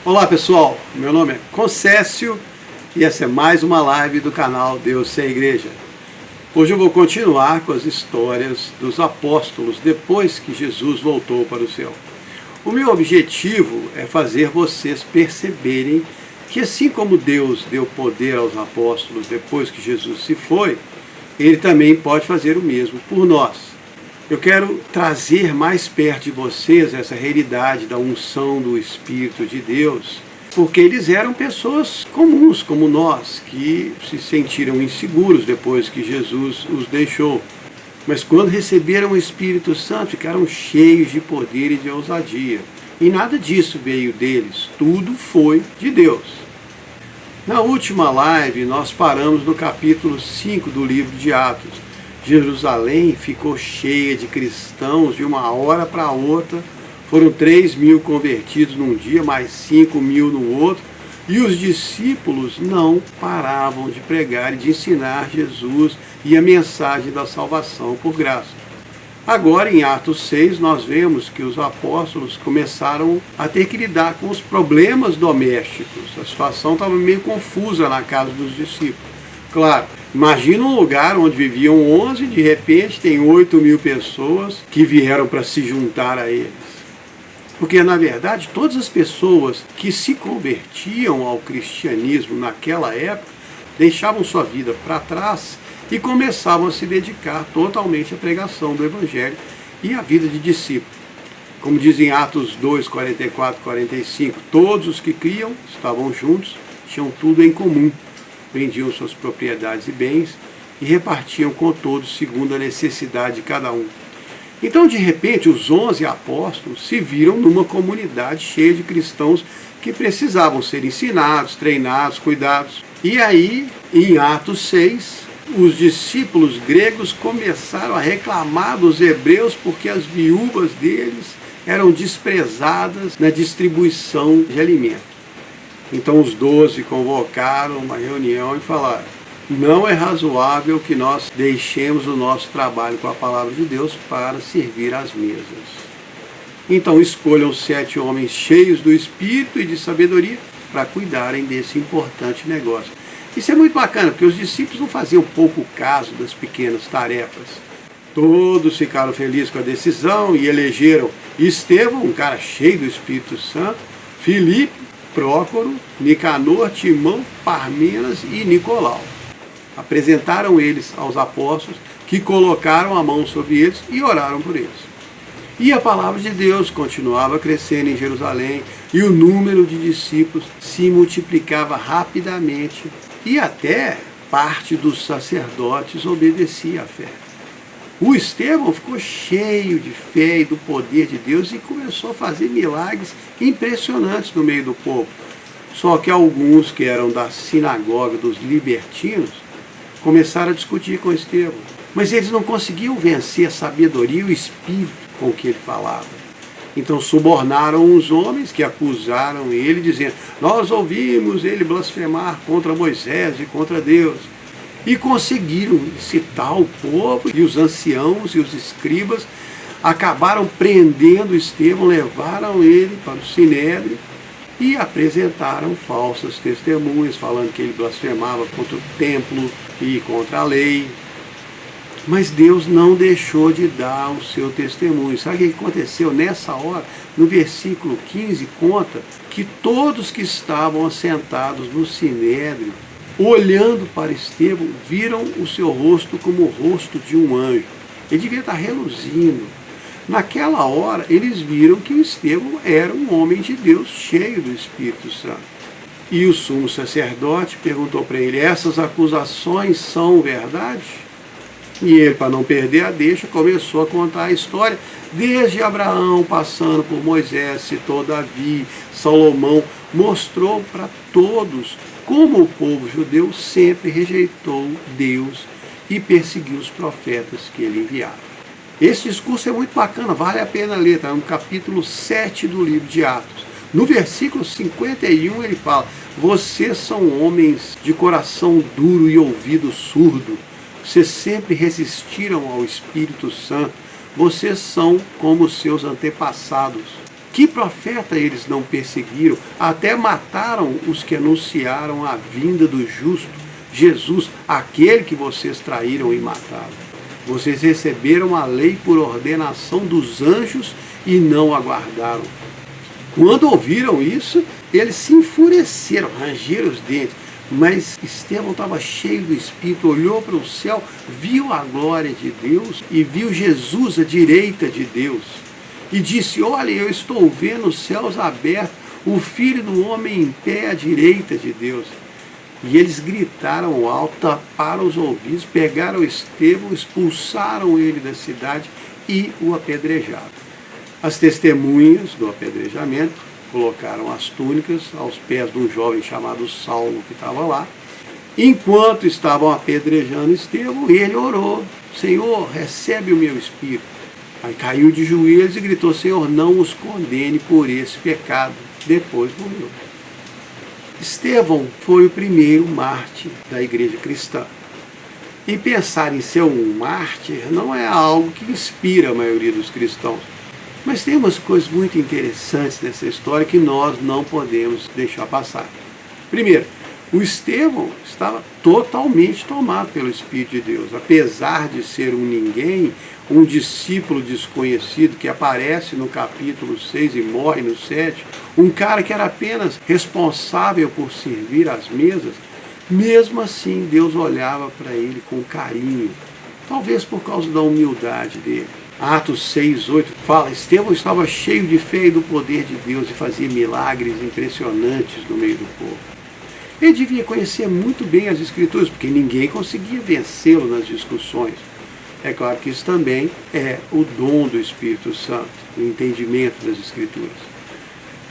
Olá pessoal, meu nome é Concécio e essa é mais uma live do canal Deus Sem Igreja. Hoje eu vou continuar com as histórias dos apóstolos depois que Jesus voltou para o céu. O meu objetivo é fazer vocês perceberem que assim como Deus deu poder aos apóstolos depois que Jesus se foi, Ele também pode fazer o mesmo por nós. Eu quero trazer mais perto de vocês essa realidade da unção do Espírito de Deus, porque eles eram pessoas comuns como nós, que se sentiram inseguros depois que Jesus os deixou. Mas quando receberam o Espírito Santo, ficaram cheios de poder e de ousadia. E nada disso veio deles, tudo foi de Deus. Na última live, nós paramos no capítulo 5 do livro de Atos. Jerusalém ficou cheia de cristãos de uma hora para outra. Foram 3.000 convertidos num dia, mais 5.000 no outro. E os discípulos não paravam de pregar e de ensinar Jesus e a mensagem da salvação por graça. Agora, em Atos 6, nós vemos que os apóstolos começaram a ter que lidar com os problemas domésticos. A situação estava meio confusa na casa dos discípulos. Claro, imagina um lugar onde viviam 11 e de repente tem 8.000 pessoas que vieram para se juntar a eles. Porque, na verdade, todas as pessoas que se convertiam ao cristianismo naquela época deixavam sua vida para trás e começavam a se dedicar totalmente à pregação do Evangelho e à vida de discípulo. Como diz em Atos 2, 44 e 45, todos os que criam estavam juntos, tinham tudo em comum. Vendiam suas propriedades e bens e repartiam com todos segundo a necessidade de cada um. Então, de repente, os 11 apóstolos se viram numa comunidade cheia de cristãos que precisavam ser ensinados, treinados, cuidados. E aí, em Atos 6, os discípulos gregos começaram a reclamar dos hebreus porque as viúvas deles eram desprezadas na distribuição de alimento. Então os 12 convocaram uma reunião e falaram: não é razoável que nós deixemos o nosso trabalho com a palavra de Deus para servir às mesas. Então escolham 7 homens cheios do Espírito e de sabedoria para cuidarem desse importante negócio. Isso é muito bacana, porque os discípulos não faziam pouco caso das pequenas tarefas. Todos ficaram felizes com a decisão e elegeram Estevão, um cara cheio do Espírito Santo, Filipe, Prócoro, Nicanor, Timão, Parmenas e Nicolau. Apresentaram eles aos apóstolos, que colocaram a mão sobre eles e oraram por eles. E a palavra de Deus continuava crescendo em Jerusalém, e o número de discípulos se multiplicava rapidamente, e até parte dos sacerdotes obedecia à fé. O Estevão ficou cheio de fé e do poder de Deus e começou a fazer milagres impressionantes no meio do povo. Só que alguns que eram da sinagoga dos libertinos começaram a discutir com Estevão. Mas eles não conseguiam vencer a sabedoria e o espírito com que ele falava. Então subornaram os homens que acusaram ele, dizendo: nós ouvimos ele blasfemar contra Moisés e contra Deus. E conseguiram incitar o povo, e os anciãos e os escribas acabaram prendendo Estevão, levaram ele para o Sinédrio e apresentaram falsas testemunhas, falando que ele blasfemava contra o templo e contra a lei. Mas Deus não deixou de dar o seu testemunho. Sabe o que aconteceu nessa hora? No versículo 15 conta que todos que estavam assentados no Sinédrio, olhando para Estevão, viram o seu rosto como o rosto de um anjo. Ele devia estar reluzindo. Naquela hora, eles viram que o Estevão era um homem de Deus, cheio do Espírito Santo. E o sumo sacerdote perguntou para ele: essas acusações são verdade? E ele, para não perder a deixa, começou a contar a história, desde Abraão, passando por Moisés, citou Davi, Salomão, mostrou para todos como o povo judeu sempre rejeitou Deus e perseguiu os profetas que ele enviava. Esse discurso é muito bacana, vale a pena ler, está no capítulo 7 do livro de Atos. No versículo 51 ele fala: vocês são homens de coração duro e ouvido surdo, vocês sempre resistiram ao Espírito Santo, vocês são como seus antepassados. Que profeta eles não perseguiram? Até mataram os que anunciaram a vinda do justo, Jesus, aquele que vocês traíram e mataram. Vocês receberam a lei por ordenação dos anjos e não aguardaram. Quando ouviram isso, eles se enfureceram, rangeram os dentes. Mas Estevão estava cheio do Espírito, olhou para o céu, viu a glória de Deus e viu Jesus à direita de Deus. E disse: olha, eu estou vendo os céus abertos, o Filho do Homem em pé à direita de Deus. E eles gritaram alto, taparam os ouvidos, pegaram Estevão, expulsaram ele da cidade e o apedrejaram. As testemunhas do apedrejamento colocaram as túnicas aos pés de um jovem chamado Saulo, que estava lá. Enquanto estavam apedrejando Estevão, ele orou: Senhor, recebe o meu espírito. Aí caiu de joelhos e gritou: Senhor, não os condene por esse pecado. Depois morreu. Estevão foi o primeiro mártir da igreja cristã. E pensar em ser um mártir não é algo que inspira a maioria dos cristãos. Mas tem umas coisas muito interessantes nessa história que nós não podemos deixar passar. Primeiro, o Estevão estava totalmente tomado pelo Espírito de Deus. Apesar de ser um ninguém, um discípulo desconhecido que aparece no capítulo 6 e morre no 7, um cara que era apenas responsável por servir às mesas, mesmo assim Deus olhava para ele com carinho, talvez por causa da humildade dele. Atos 6, 8 fala: Estevão estava cheio de fé e do poder de Deus e fazia milagres impressionantes no meio do povo. Ele devia conhecer muito bem as Escrituras, porque ninguém conseguia vencê-lo nas discussões. É claro que isso também é o dom do Espírito Santo, o entendimento das Escrituras.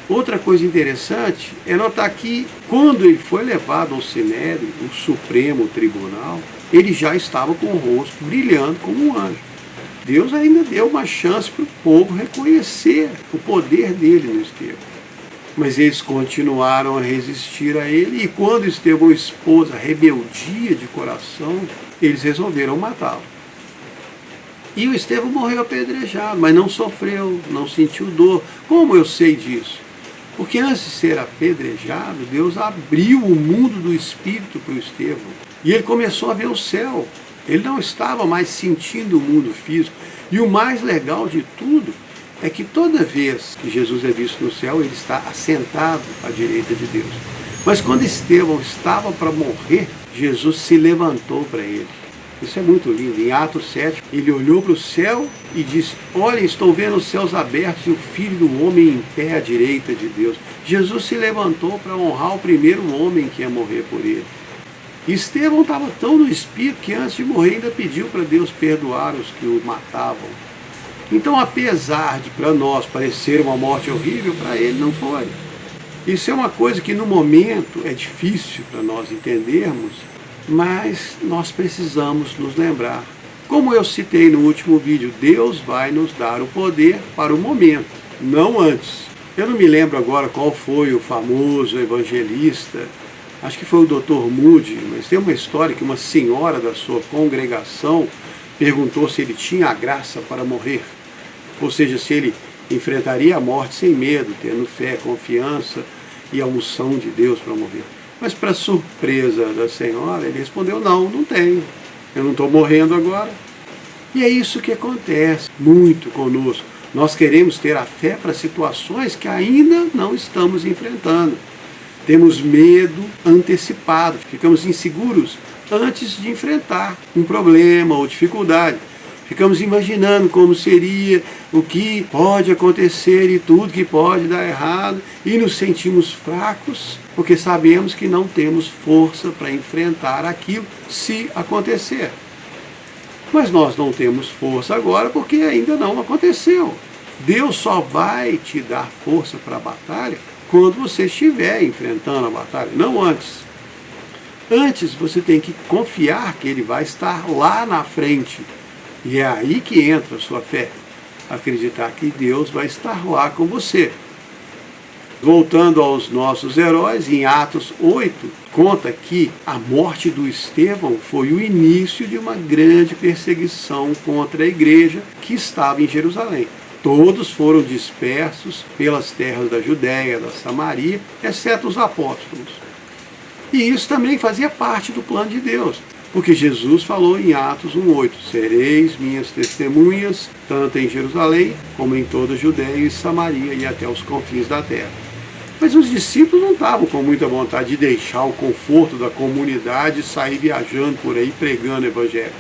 Outra coisa interessante é notar que, quando ele foi levado ao Sinédrio, o Supremo Tribunal, ele já estava com o rosto brilhando como um anjo. Deus ainda deu uma chance para o povo reconhecer o poder dele no Estevão. Mas eles continuaram a resistir a ele, e quando Estevão expôs a rebeldia de coração, eles resolveram matá-lo. E o Estevão morreu apedrejado, mas não sofreu, não sentiu dor. Como eu sei disso? Porque antes de ser apedrejado, Deus abriu o mundo do Espírito para o Estevão. E ele começou a ver o céu. Ele não estava mais sentindo o mundo físico. E o mais legal de tudo é que toda vez que Jesus é visto no céu, ele está assentado à direita de Deus. Mas quando Estevão estava para morrer, Jesus se levantou para ele. Isso é muito lindo. Em Atos 7, ele olhou para o céu e disse: olha, estou vendo os céus abertos e o Filho do Homem em pé à direita de Deus. Jesus se levantou para honrar o primeiro homem que ia morrer por ele. Estevão estava tão no Espírito que antes de morrer ainda pediu para Deus perdoar os que o matavam. Então, apesar de para nós parecer uma morte horrível, para ele não foi. Isso é uma coisa que no momento é difícil para nós entendermos, mas nós precisamos nos lembrar. Como eu citei no último vídeo, Deus vai nos dar o poder para o momento, não antes. Eu não me lembro agora qual foi o famoso evangelista, acho que foi o Dr. Moody, mas tem uma história que uma senhora da sua congregação perguntou se ele tinha a graça para morrer. Ou seja, se ele enfrentaria a morte sem medo, tendo fé, confiança e a unção de Deus para morrer. Mas, para surpresa da senhora, ele respondeu: não, não tenho. Eu não estou morrendo agora. E é isso que acontece muito conosco. Nós queremos ter a fé para situações que ainda não estamos enfrentando. Temos medo antecipado, ficamos inseguros antes de enfrentar um problema ou dificuldade. Ficamos imaginando como seria, o que pode acontecer e tudo que pode dar errado, e nos sentimos fracos porque sabemos que não temos força para enfrentar aquilo se acontecer. Mas nós não temos força agora porque ainda não aconteceu. Deus só vai te dar força para a batalha quando você estiver enfrentando a batalha, não antes. Antes você tem que confiar que Ele vai estar lá na frente. E é aí que entra a sua fé. Acreditar que Deus vai estar lá com você. Voltando aos nossos heróis, em Atos 8, conta que a morte do Estevão foi o início de uma grande perseguição contra a igreja que estava em Jerusalém. Todos foram dispersos pelas terras da Judéia, da Samaria, exceto os apóstolos. E isso também fazia parte do plano de Deus, porque Jesus falou em Atos 1:8, sereis minhas testemunhas, tanto em Jerusalém, como em toda a Judéia e Samaria e até os confins da terra. Mas os discípulos não estavam com muita vontade de deixar o conforto da comunidade e sair viajando por aí pregando o evangelho.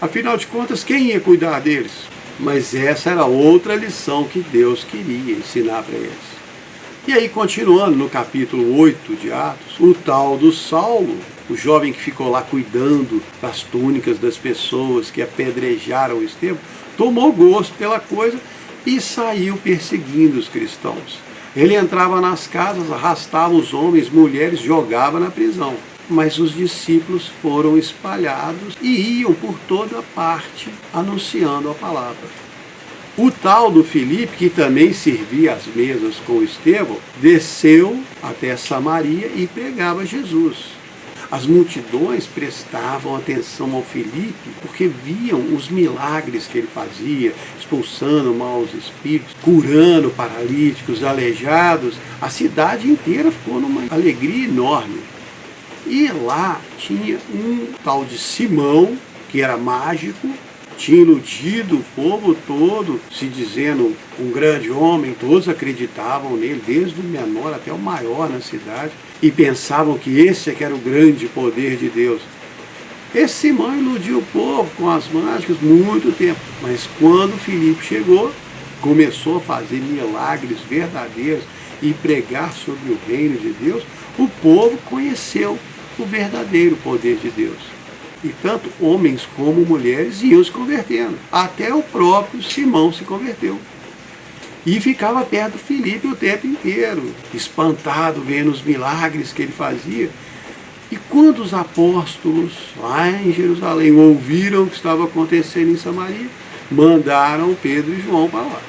Afinal de contas, quem ia cuidar deles? Mas essa era outra lição que Deus queria ensinar para eles. E aí, continuando no capítulo 8 de Atos, o tal do Saulo, o jovem que ficou lá cuidando das túnicas das pessoas que apedrejaram Estevão, tomou gosto pela coisa e saiu perseguindo os cristãos. Ele entrava nas casas, arrastava os homens, mulheres, jogava na prisão. Mas os discípulos foram espalhados e iam por toda parte anunciando a palavra. O tal do Filipe, que também servia às mesas com Estevão, desceu até Samaria e pregava Jesus. As multidões prestavam atenção ao Filipe porque viam os milagres que ele fazia, expulsando maus espíritos, curando paralíticos, aleijados. A cidade inteira ficou numa alegria enorme. E lá tinha um tal de Simão, que era mágico, tinha iludido o povo todo, se dizendo um grande homem, todos acreditavam nele, desde o menor até o maior na cidade, e pensavam que esse é que era o grande poder de Deus. Esse Simão iludiu o povo com as mágicas muito tempo, mas quando Filipe chegou, começou a fazer milagres verdadeiros e pregar sobre o reino de Deus, o povo conheceu o verdadeiro poder de Deus. E tanto homens como mulheres iam se convertendo. Até o próprio Simão se converteu. E ficava perto do Filipe o tempo inteiro, espantado vendo os milagres que ele fazia. E quando os apóstolos, lá em Jerusalém, ouviram o que estava acontecendo em Samaria, mandaram Pedro e João para lá.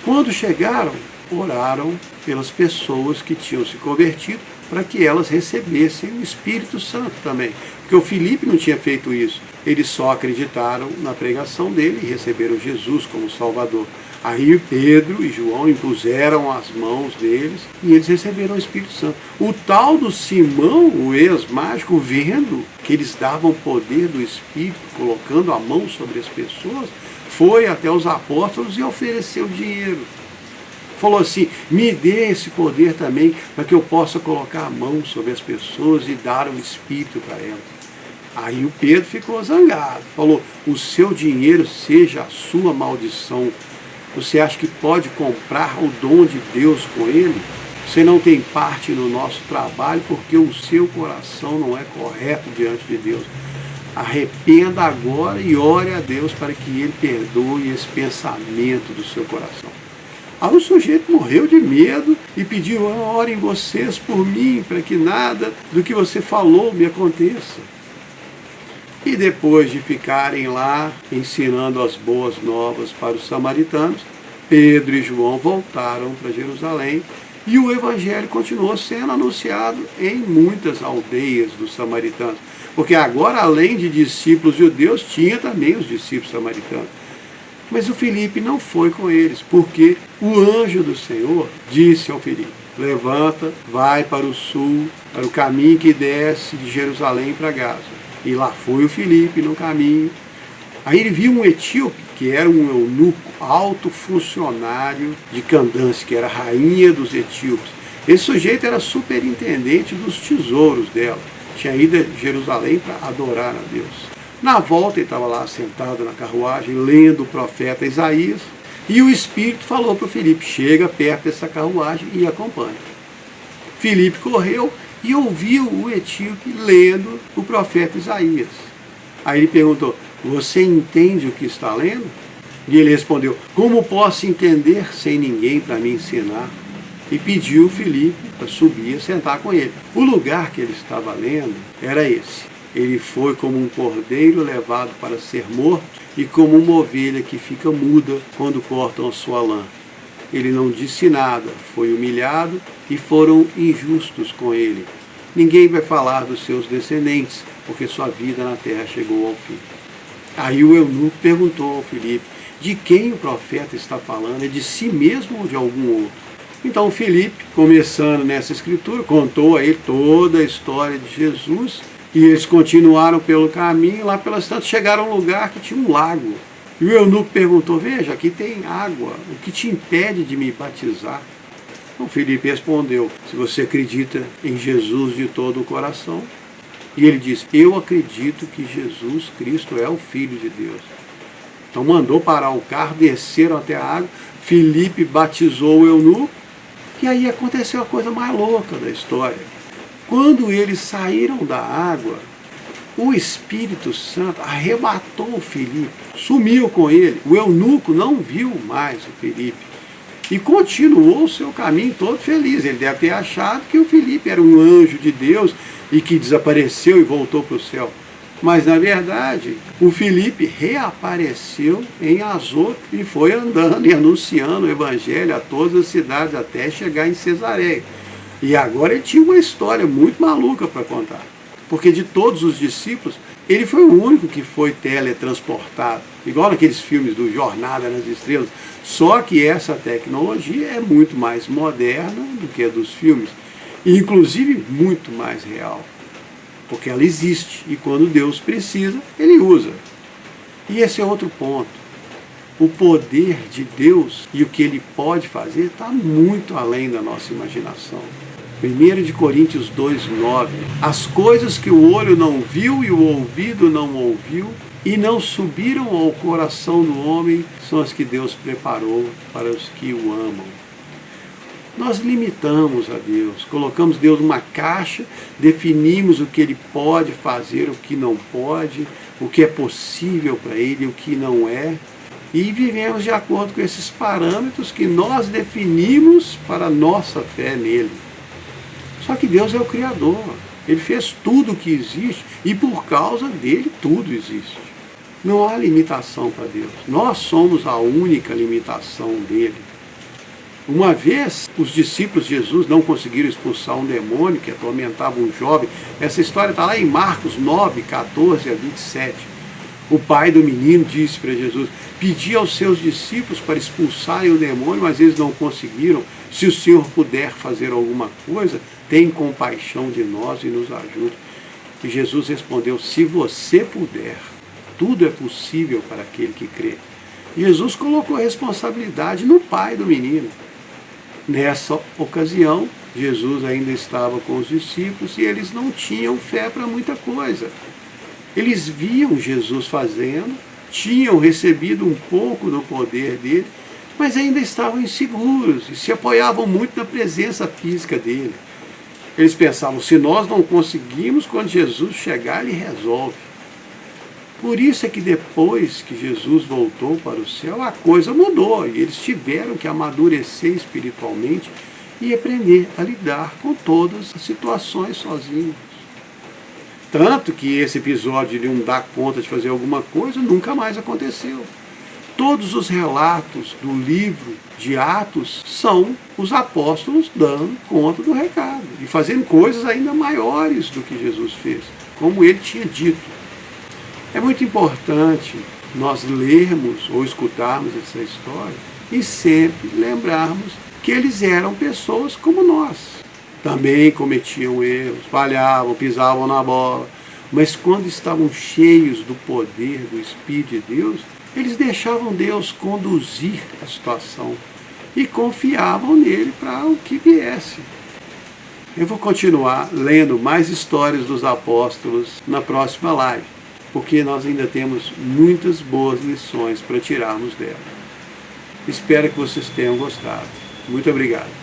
Quando chegaram, oraram pelas pessoas que tinham se convertido, para que elas recebessem o Espírito Santo também. Porque o Filipe não tinha feito isso. Eles só acreditaram na pregação dele e receberam Jesus como Salvador. Aí Pedro e João impuseram as mãos deles e eles receberam o Espírito Santo. O tal do Simão, o ex-mágico, vendo que eles davam poder do Espírito, colocando a mão sobre as pessoas, foi até os apóstolos e ofereceu dinheiro. Falou assim, me dê esse poder também, para que eu possa colocar a mão sobre as pessoas e dar o Espírito para elas. Aí o Pedro ficou zangado, falou, o seu dinheiro seja a sua maldição. Você acha que pode comprar o dom de Deus com ele? Você não tem parte no nosso trabalho porque o seu coração não é correto diante de Deus. Arrependa agora e ore a Deus para que ele perdoe esse pensamento do seu coração. Aí o sujeito morreu de medo e pediu, orem vocês por mim, para que nada do que você falou me aconteça. E depois de ficarem lá ensinando as boas novas para os samaritanos, Pedro e João voltaram para Jerusalém e o evangelho continuou sendo anunciado em muitas aldeias dos samaritanos. Porque agora, além de discípulos judeus, tinha também os discípulos samaritanos. Mas o Filipe não foi com eles, porque o anjo do Senhor disse ao Filipe, levanta, vai para o sul, para o caminho que desce de Jerusalém para Gaza. E lá foi o Filipe no caminho. Aí ele viu um etíope, que era um eunuco, alto funcionário de Candace, que era a rainha dos etíopes. Esse sujeito era superintendente dos tesouros dela. Tinha ido a Jerusalém para adorar a Deus. Na volta ele estava lá sentado na carruagem, lendo o profeta Isaías, e o Espírito falou para o Filipe, chega perto dessa carruagem e acompanha. Filipe correu e ouviu o etíope lendo o profeta Isaías. Aí ele perguntou, você entende o que está lendo? E ele respondeu, como posso entender sem ninguém para me ensinar? E pediu Filipe para subir e sentar com ele. O lugar que ele estava lendo era esse. Ele foi como um cordeiro levado para ser morto e como uma ovelha que fica muda quando cortam a sua lã. Ele não disse nada, foi humilhado e foram injustos com ele. Ninguém vai falar dos seus descendentes, porque sua vida na terra chegou ao fim. Aí o eunuco perguntou ao Filipe, de quem o profeta está falando, é de si mesmo ou de algum outro? Então Filipe, começando nessa escritura, contou a ele toda a história de Jesus, e eles continuaram pelo caminho, lá pelas tantas chegaram a um lugar que tinha um lago. E o eunuco perguntou: veja, aqui tem água, o que te impede de me batizar? Então Filipe respondeu: se você acredita em Jesus de todo o coração. E ele disse: eu acredito que Jesus Cristo é o Filho de Deus. Então mandou parar o carro, desceram até a água, Filipe batizou o eunuco, e aí aconteceu a coisa mais louca da história. Quando eles saíram da água, o Espírito Santo arrebatou o Filipe, sumiu com ele. O eunuco não viu mais o Filipe e continuou o seu caminho todo feliz. Ele deve ter achado que o Filipe era um anjo de Deus e que desapareceu e voltou para o céu. Mas, na verdade, o Filipe reapareceu em Azoto e foi andando e anunciando o evangelho a todas as cidades até chegar em Cesareia. E agora ele tinha uma história muito maluca para contar. Porque de todos os discípulos, ele foi o único que foi teletransportado. Igual naqueles filmes do Jornada nas Estrelas. Só que essa tecnologia é muito mais moderna do que a dos filmes. E, inclusive, muito mais real. Porque ela existe, e quando Deus precisa, Ele usa. E esse é outro ponto. O poder de Deus e o que Ele pode fazer está muito além da nossa imaginação. 1 Coríntios 2,9: as coisas que o olho não viu e o ouvido não ouviu e não subiram ao coração do homem são as que Deus preparou para os que o amam. Nós limitamos a Deus, colocamos Deus numa caixa, definimos o que Ele pode fazer, o que não pode, o que é possível para Ele e o que não é, e vivemos de acordo com esses parâmetros que nós definimos para a nossa fé nele. Só que Deus é o Criador, Ele fez tudo o que existe e por causa dele tudo existe. Não há limitação para Deus, nós somos a única limitação dele. Uma vez, os discípulos de Jesus não conseguiram expulsar um demônio que atormentava um jovem. Essa história está lá em Marcos 9, 14 a 27. O pai do menino disse para Jesus: pedi aos seus discípulos para expulsarem o demônio, mas eles não conseguiram. Se o Senhor puder fazer alguma coisa, tem compaixão de nós e nos ajude. E Jesus respondeu: se você puder, tudo é possível para aquele que crê. Jesus colocou a responsabilidade no pai do menino. Nessa ocasião, Jesus ainda estava com os discípulos e eles não tinham fé para muita coisa. Eles viam Jesus fazendo, tinham recebido um pouco do poder dele, mas ainda estavam inseguros e se apoiavam muito na presença física dele. Eles pensavam: se nós não conseguimos, quando Jesus chegar, ele resolve. Por isso é que depois que Jesus voltou para o céu, a coisa mudou e eles tiveram que amadurecer espiritualmente e aprender a lidar com todas as situações sozinhos. Tanto que esse episódio de não dar conta de fazer alguma coisa nunca mais aconteceu. Todos os relatos do livro de Atos são os apóstolos dando conta do recado e fazendo coisas ainda maiores do que Jesus fez, como ele tinha dito. É muito importante nós lermos ou escutarmos essa história e sempre lembrarmos que eles eram pessoas como nós. Também cometiam erros, falhavam, pisavam na bola, mas quando estavam cheios do poder do Espírito de Deus, eles deixavam Deus conduzir a situação e confiavam nele para o que viesse. Eu vou continuar lendo mais histórias dos apóstolos na próxima live, porque nós ainda temos muitas boas lições para tirarmos dela. Espero que vocês tenham gostado. Muito obrigado.